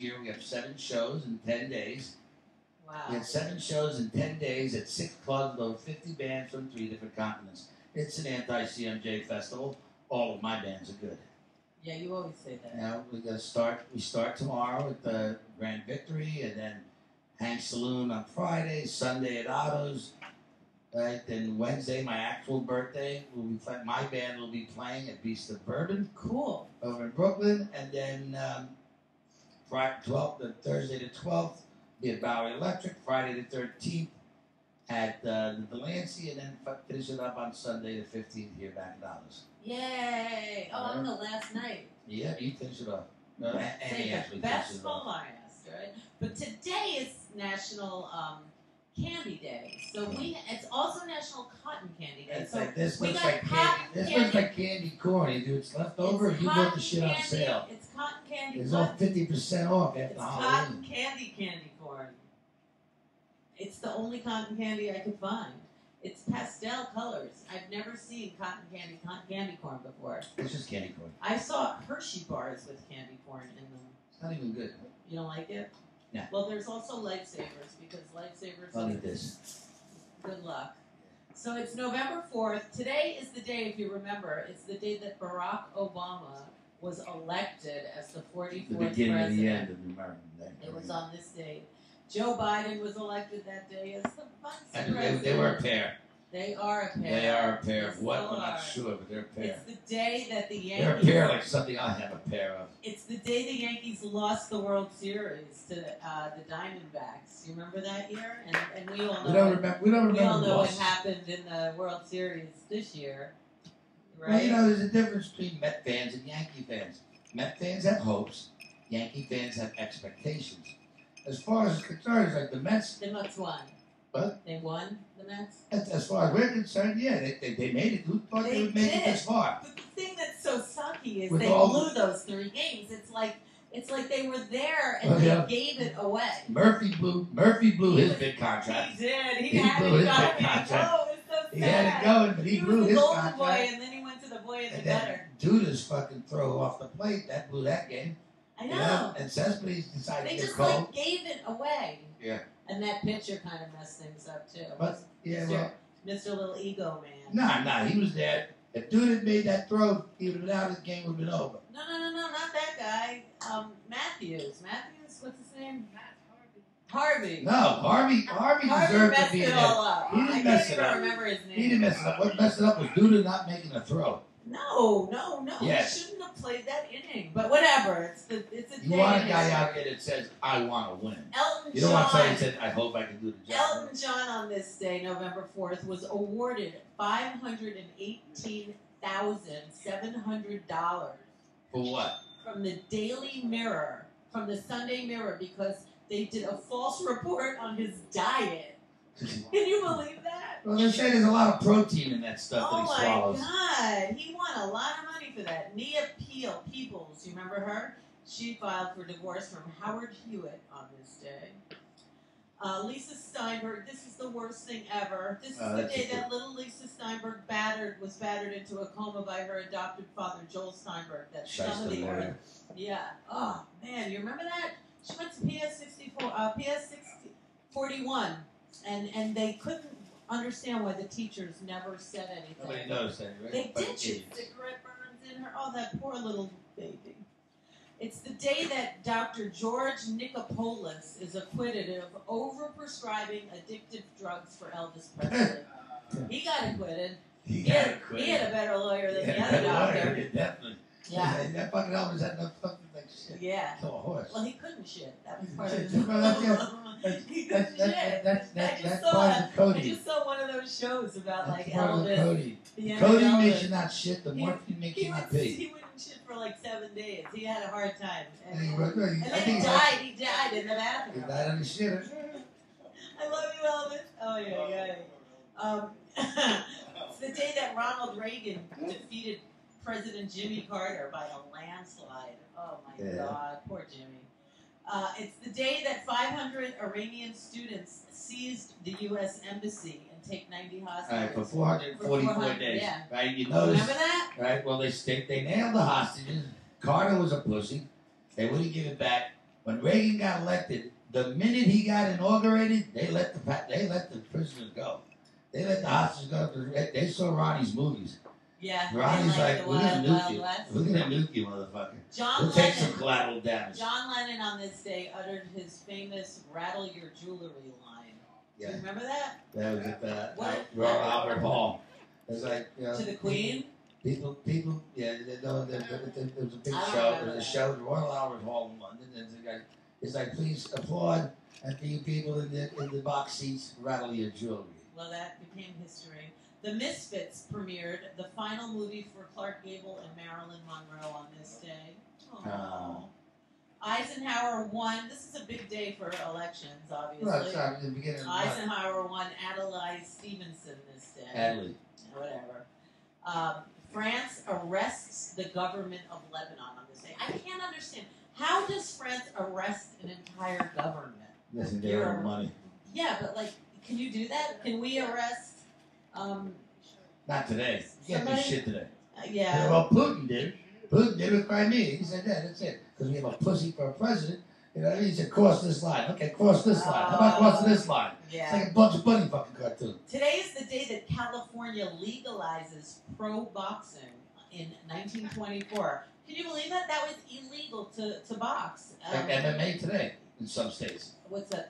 year we have 7 shows in 10 days. Wow. We had 7 shows in 10 days at 6 clubs with over 50 bands from 3 different continents. It's an anti-CMJ festival. All of my bands are good. Yeah, you always say that. Now we start tomorrow with the Grand Victory, and then Hank's Saloon on Friday, Sunday at Otto's. Right, then Wednesday, my actual birthday, my band will be playing at Beast of Bourbon. Cool. Over in Brooklyn, and then Thursday the 12th, be at Bowery Electric. Friday the 13th at the Delancey, and then finish it up on Sunday the 15th here back at Otto's. Yay! Oh, on the last night. Yeah, you finish it off. Say the best last, right? But today is National Candy Day, so it's also National Cotton Candy Day. It's so like this we looks got like candy. This looks like candy corn. Either it's left over, or you bought the shit on sale. It's cotton candy. It's all 50% off after It's Halloween. cotton candy corn. It's the only cotton candy I could find. It's pastel colors. I've never seen cotton candy corn before. It's just candy corn. I saw Hershey bars with candy corn in them. It's not even good. You don't like it? No. Well, there's also Lifesavers, because Lifesavers. I'll eat this. Good luck. So it's November 4th. Today is the day, if you remember, it's the day that Barack Obama was elected as the 44th The beginning president. and the end of the American day. It was on this day. Joe Biden was elected that day as the vice And president. they were a pair. They are a pair. They are a pair. Yes, Of what? they I'm not are. sure, but they're a pair. It's the day that the Yankees... They're a pair like something I have a pair of. It's the day the Yankees lost the World Series to the Diamondbacks. You remember that year? And we all know. We don't remember. We all know what losses. happened in the World Series this year, right? Well, you know, there's a difference between Met fans and Yankee fans. Met fans have hopes. Yankee fans have expectations. As far as it's concerned, it's like the Mets. The Mets won. What? They won, the Mets? As far as we're concerned, yeah, they made it. Who thought they would make it this far? But the thing that's so sucky is With they blew those 3 games. It's like they were there and they gave it away. Murphy blew his big contract. He did. He blew his big contract. contract. Oh, it's so sad. He had it going, but he blew his golden contract. boy, and then he went to the boy in the gutter. Duda's fucking throw off the plate that blew that game. I know. You know? And Cespedes decided They to get just cold. gave it away. Yeah. And that pitcher kind of messed things up too. But yeah, Mr. Little Ego Man. Nah, he was there. If Dude had made that throw, he would have been out. His game would have been over. No, not that guy. Matthews, what's his name? Harvey. No, Harvey deserved to be there. He didn't mess it up. I can't even remember his name. He didn't mess it up. What messed it up was Duda not making a throw. No. Yes. He shouldn't have played that inning. But whatever. It's a You want a guy out there that says, I want to win. Elton You don't want John. somebody that says, I hope I can do the job. Elton John on this day, November 4th, was awarded $518,700 For what? from the Daily Mirror, from the Sunday Mirror, because they did a false report on his diet. Can you believe that? Well, they say there's a lot of protein in that stuff that he swallows. Oh my God. He won a lot of money for that. Nia Peoples, you remember her? She filed for divorce from Howard Hewitt on this day. Lisa Steinberg, this is the worst thing ever. This is the day that little Lisa Steinberg was battered into a coma by her adopted father, Joel Steinberg. That some of the earth. Yeah. Oh, man, you remember that? She went to PS 41, and they couldn't understand why the teachers never said anything. Nobody noticed that, right? They did shoot cigarette burns in her. Oh, that poor little baby. It's the day that Dr. George Nicopolis is acquitted of overprescribing addictive drugs for Elvis Presley. He got acquitted. He had a better lawyer than the other doctor. Definitely. Yeah. That fucking Elvis had no fucking like shit. Yeah. Kill a horse. Well, he couldn't shit. That was part of Shit, his... He couldn't shit. That's part of Cody. I just saw one of those shows about That's like part of Elvis. Cody. The end Cody of makes Elvis. you not shit, the morphine makes you not He pee. wouldn't shit for like 7 days. He had a hard time. And I then think he died. He died in the He bathroom. died on his shit. I love you, Elvis. Oh, yeah. It's the day that Ronald Reagan defeated President Jimmy Carter by a landslide. Oh, my God. Poor Jimmy. It's the day that 500 Iranian students seized the U.S. Embassy and take 90 hostages. All right, for 444 days. Yeah. Right, you notice. Remember that? Right, well, they nailed the hostages. Carter was a pussy. They wouldn't give it back. When Reagan got elected, the minute he got inaugurated, they let the prisoners go. They let the hostages go. They saw Ronnie's movies. Yeah. Ronnie's like, we're gonna nuke you. West. We're gonna nuke you, motherfucker. John We'll take Lennon, some collateral damage. John Lennon on this day uttered his famous "rattle your jewelry" line. Do you remember that? That was at the What? Royal Albert Hall. It's like, you know, To the Queen. People, yeah, there was a big I don't show. remember There was a that. show at the Royal Albert Hall in London, and it's like, please applaud, and for you people in the box seats, rattle your jewelry. Well, that became history. The Misfits premiered the final movie for Clark Gable and Marilyn Monroe on this day. Aww. Eisenhower won. This is a big day for elections, obviously. Well, it's the beginning of the month. Eisenhower won Adlai Stevenson this day. Adlai. Whatever. France arrests the government of Lebanon on this day. I can't understand. How does France arrest an entire government? Listen, they owe money. Yeah, but like, can you do that? Can we arrest? Not today. You can't do shit today. Yeah. Well, Putin did. Putin did with Crimea. He said, yeah, that's it. Because we have a pussy for a president. You know what I mean? He said, cross this line. Okay, cross this line. How about crossing this line? Yeah. It's like a Bugs Bunny fucking cartoon. Today is the day that California legalizes pro boxing in 1924. Can you believe that? That was illegal to box. Like MMA today in some states. What's that?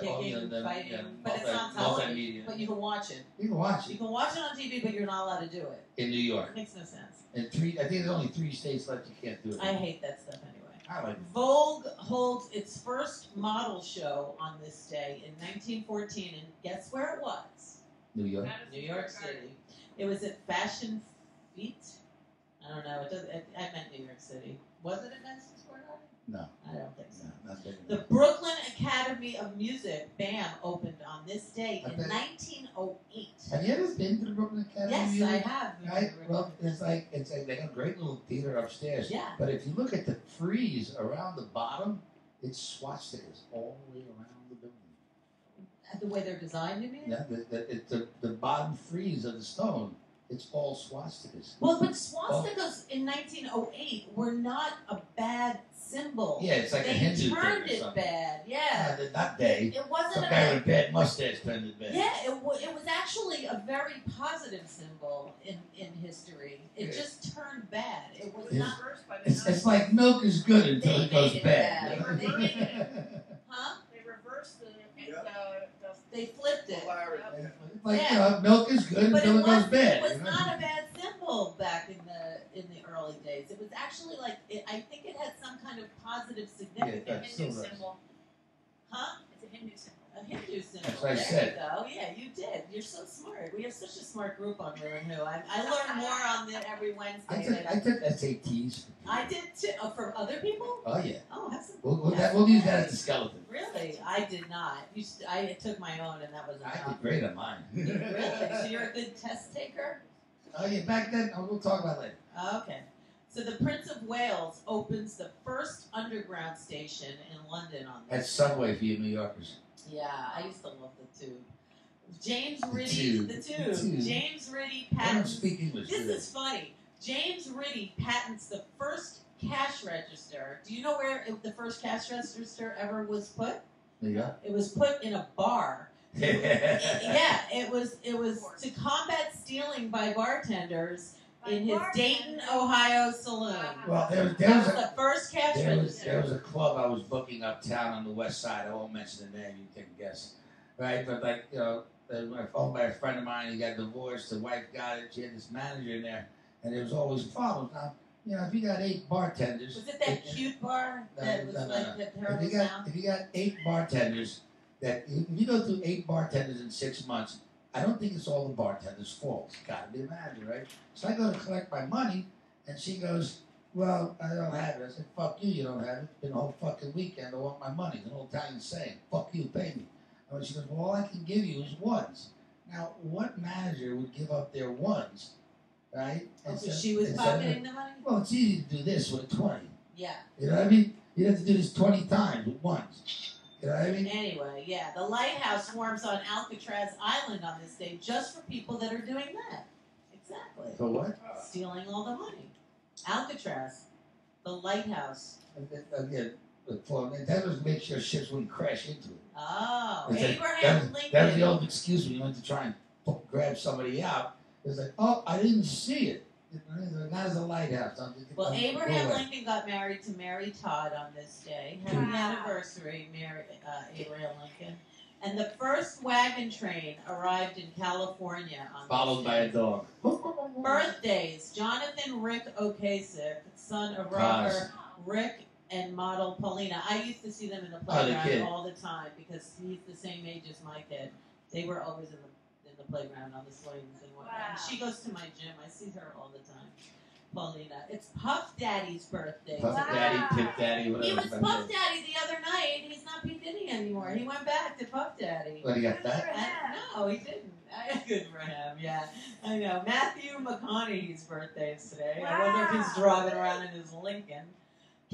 Kicking, fighting, but it's not television. Multimedia. But you can watch it. You can watch You it. can watch it on TV, but you're not allowed to do it. In New York. It makes no sense. I think there's only 3 states left you can't do it. I hate that stuff anyway. I like it. Vogue holds its first model show on this day in 1914, and guess where it was? New York. New York City. It was at Fashion Feet. I don't know. I meant New York City. Was it at Madison Square Garden? No. I don't think so. No, not big The enough. Brooklyn Academy of Music, BAM, opened on this day in 1908. Have you ever been to the Brooklyn Academy? Yes, of Music? I have. Right? Well, it's like they got a great little theater upstairs. Yeah. But if you look at the frieze around the bottom, it's swastikas all the way around the building. The way they're designed, you mean? Yeah, the bottom frieze of the stone, it's all swastikas. Well, but swastikas in 1908 were not a bad symbol. Yeah, it's like a Hindu thing. They turned or it something. bad. Yeah. Not they. It wasn't Some a guy bad. with a bad mustache turned it bad. Yeah, it was actually a very positive symbol in history. It Yeah. just turned bad. It was It's- not. It's like milk is good until They it goes made it bad. bad. They made it. Huh? They reversed the They flipped it. Like, Yeah. you know, milk is good But until it goes it bad. was you know? not a bad symbol back in the early days. It was actually like I think it had some kind of positive significance. Yeah, that's Hindu still does. symbol. Huh? It's a Hindu symbol. A Hindu symbol. That's what I there said. You go. Yeah, you did. You're so smart. We have such a smart group on Rew and Who. I learn more on it every Wednesday. I took SATs. I did too. From other people? Oh, yeah. Oh, have some. We'll use that as a skeleton. Really? I did not. I took my own, and that was I enough. did great on mine. Really? So you're a good test taker? Oh, yeah, back then, we'll talk about it later. Okay. So the Prince of Wales opens the first underground station in London on this. That's Subway for you New Yorkers. Yeah, I used to love the Tube. James The Ritty, Tube. the The Tube. Tube. James Ritty I don't patents. speak English. This do they? is funny. James Ritty patents the first cash register. Do you know where the first cash register ever was put? New York? It was put in a bar. Yeah, it was to combat stealing by bartenders in his Dayton, Ohio saloon. Well, there was the first cash there register. was a club I was booking uptown on the west side. I won't mention the name. You can take a guess. Right? But, like, you know, owned by a friend of mine. He got divorced. The wife got it. She had this manager in there. And there was always problems. Now, you know, if you got 8 bartenders. Was it that cute bar that was like the terrible sound? If you got 8 bartenders, if you go through 8 bartenders in 6 months, I don't think it's all the bartender's fault. It's got to be the manager, right? So I go to collect my money, and she goes, well, I don't have it. I said, fuck you, you don't have it. It's been a whole fucking weekend. I want my money. It's an old Italian saying, fuck you, pay me. And she goes, well, all I can give you is ones. Now, what manager would give up their ones, right? Oh, so she was pocketing the money? Well, it's easy to do this with a 20. Yeah. You know what I mean? You have to do this 20 times with ones. You know what I mean? Anyway, yeah. The lighthouse swarms on Alcatraz Island on this day just for people that are doing that. Exactly. For what? Stealing all the money. Alcatraz. The lighthouse. Again, That was to make sure ships wouldn't crash into it. Oh, It's like- Abraham Lincoln. That was the old excuse when you went to try and grab somebody out. It was like, oh, I didn't see it. Not as a lighthouse. Well, Go Abraham away. Lincoln got married to Mary Todd on this day. Happy Wow. anniversary, Abraham Lincoln. And the first wagon train arrived in California on Followed this by a day. dog. Birthdays: Jonathan Rick Ocasek, son of Cos. rapper Rick and model Paulina. I used to see them in the the playground kid. all the time because he's the same age as my kid. They were always in the playground on the swings and whatnot. Wow. She goes to my gym. I see her all the time. Paulina. It's Puff Daddy's birthday. Puff Wow. Daddy, Pip Daddy, whatever. He was his name Puff is. Daddy the other night. He's not P. Diddy anymore. He went back to Puff Daddy. What, he got Good fat? for him. No, he didn't. Good for him, yeah. I know. Matthew McConaughey's birthday is today. I wonder if he's Wow. driving around in his Lincoln.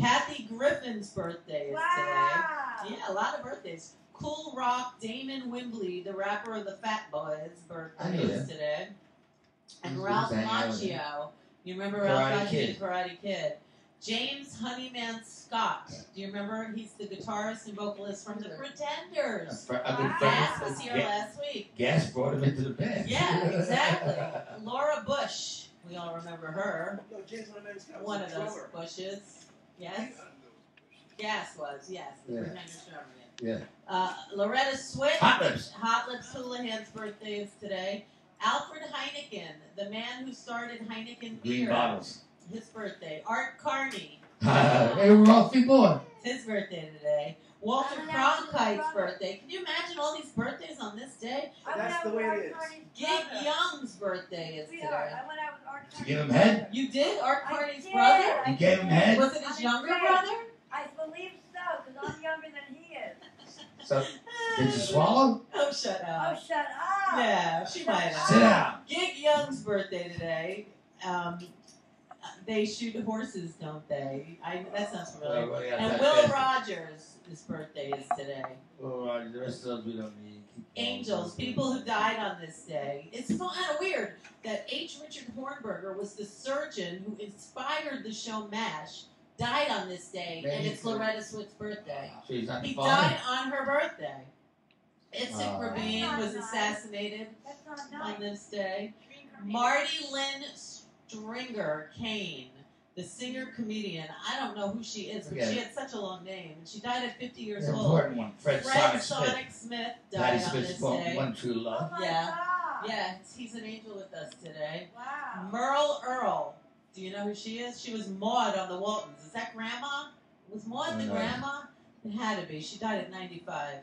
Kathy Griffin's birthday is Wow. today. Yeah, a lot of birthdays. Cool Rock, Damon Wembley, the rapper of the Fat Boys' I birthday knew is him. today. And He was Ralph hanging out with him. Macchio. You remember Karate Ralph Macchio, Kid. Karate Kid? James Honeyman Scott. Do you remember? He's the guitarist and vocalist from the Pretenders. I've been Wow. Gas friends was here with last week. Gas brought him into the band. Yeah, exactly. Laura Bush. We all remember her. No, James Lemon's got One of those drummer. Bushes. Yes? Gas was, yes. The Yeah. Pretenders drummer. Yeah. Loretta Swit. Hot Lips. Hot Lips Houlihan's birthday is today. Alfred Heineken, the man who started Heineken Green beer. bottles. His birthday. Art Carney. Hey, we're off the board. It's his birthday today. Walter Cronkite's birthday. Can you imagine all these birthdays on this day? That's the way it is. Gig Young's birthday is Sweetheart, today. I went out with Art To give him head? You did? Art I Carney's did. brother? You gave him head? Was it his younger Right. brother? I believe so, because I'm younger than he is. So, did you swallow? Oh, shut Oh, up. shut up. Yeah, she might have. Sit down. Gig Young's birthday today. They shoot horses, don't they? That sounds familiar. Well, yeah, And that- Will that- Rogers, his birthday is today. Oh, the rest of those we don't need. Keep going. Angels, people who died on this day. It's kind of weird that H. Richard Hornberger was the surgeon who inspired the show MASH, died on this day, and Maybe it's Loretta Swit's birthday. So he's not He funny? died on her birthday. Itzhak Oh. Rabin was That's not assassinated That's not on nice. this day. Marty Lynn Stringer Kane, the singer-comedian. I don't know who she is, but Yeah. she had such a long name. And she died at 50 years The old. important one. Fred Sonic Smith. Sonic Smith Patty died on Smith's this one, day. one true Oh love. my Yeah. God. Yeah, he's an angel with us today. Wow. Merle Earl. Do you know who she is? She was Maud on the Waltons. Is that Grandma? Was Maud the No. grandma? It had to be. She died at 95.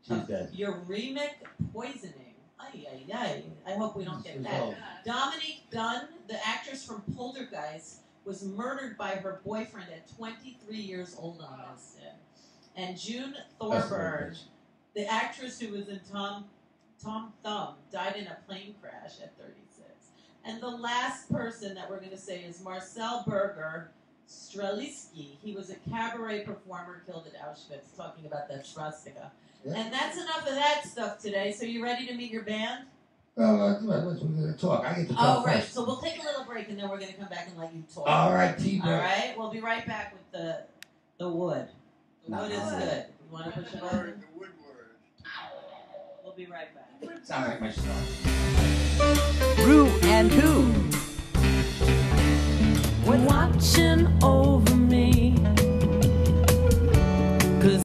She's dead. Uremic poisoning. Ay, ay, ay. I hope we don't get She's that. old. Dominique Dunn, the actress from Poltergeist, was murdered by her boyfriend at 23 years old on this day. And June That's Thorburn, the the actress who was in Tom Thumb, died in a plane crash at 36. And the last person that we're going to say is Marcel Berger Strelitzky. He was a cabaret performer killed at Auschwitz, talking about that swastika. Yeah. And that's enough of that stuff today. So you ready to meet your band? Well, we're going to talk. I get to talk Oh, right. first. So we'll take a little break and then we're going to come back and let you talk. All right, T-Bird. All right. We'll be right back with the wood. The No, wood is no. good. You want to push it on? We'll be right back. Sounds like my song. Rew and Who. When watching over